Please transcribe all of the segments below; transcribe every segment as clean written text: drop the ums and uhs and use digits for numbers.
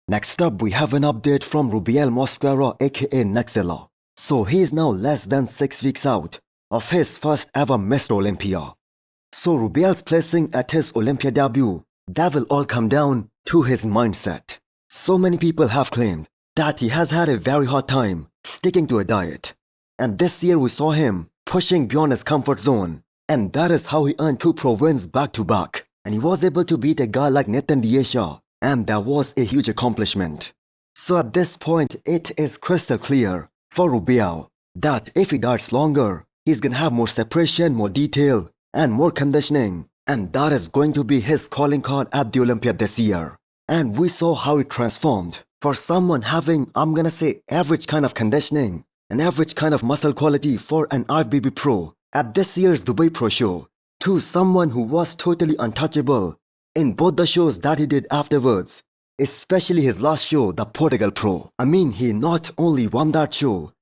Next up, we have an update from Rubiel Mosquera aka Nexilla. So he's now less than 6 weeks out of his first ever Mr. Olympia. So Rubiel's placing at his Olympia debut, that will all come down to his mindset. So many people have claimed that he has had a very hard time sticking to a diet. And this year we saw him pushing beyond his comfort zone. And that is how he earned 2 pro wins back to back. And he was able to beat a guy like Nathan D'Asha. And that was a huge accomplishment. So at this point, it is crystal clear for Rubiel that if he diets longer, he's gonna have more separation, more detail, and more conditioning. And that is going to be his calling card at the Olympia this year. And we saw how it transformed. For someone having, I'm gonna say, average kind of conditioning, an average kind of muscle quality for an IFBB pro at this year's Dubai Pro Show, to someone who was totally untouchable in both the shows that he did afterwards, especially his last show, the Portugal Pro. I mean, he not only won that show,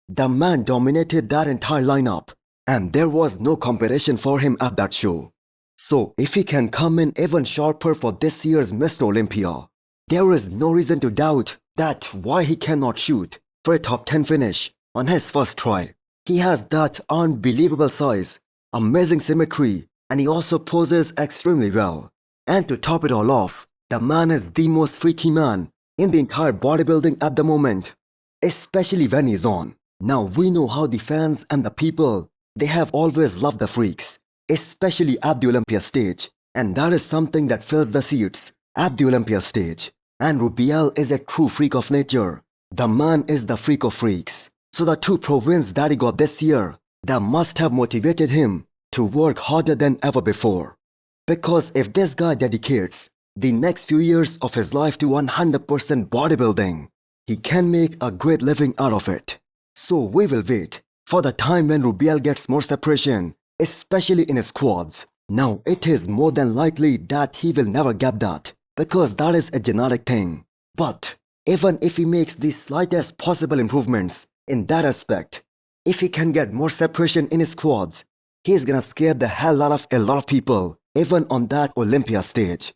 the man dominated that entire lineup, and there was no competition for him at that show. So if he can come in even sharper for this year's Mr. Olympia, there is no reason to doubt that why he cannot shoot for a top 10 finish on his first try. He has that unbelievable size, amazing symmetry, and he also poses extremely well. And to top it all off, the man is the most freaky man in the entire bodybuilding at the moment, especially when he's on. Now we know how the fans and the people, they have always loved the freaks, especially at the Olympia stage. And that is something that fills the seats at the Olympia stage. And Rubiel is a true freak of nature. The man is the freak of freaks. So the 2 pro wins that he got this year, that must have motivated him to work harder than ever before. Because if this guy dedicates the next few years of his life to 100% bodybuilding, he can make a great living out of it. So we will wait for the time when Rubiel gets more separation, especially in his quads. Now it is more than likely that he will never get that, because that is a genetic thing. But even if he makes the slightest possible improvements in that aspect, if he can get more separation in his quads, he's gonna scare the hell out of a lot of people, even on that Olympia stage.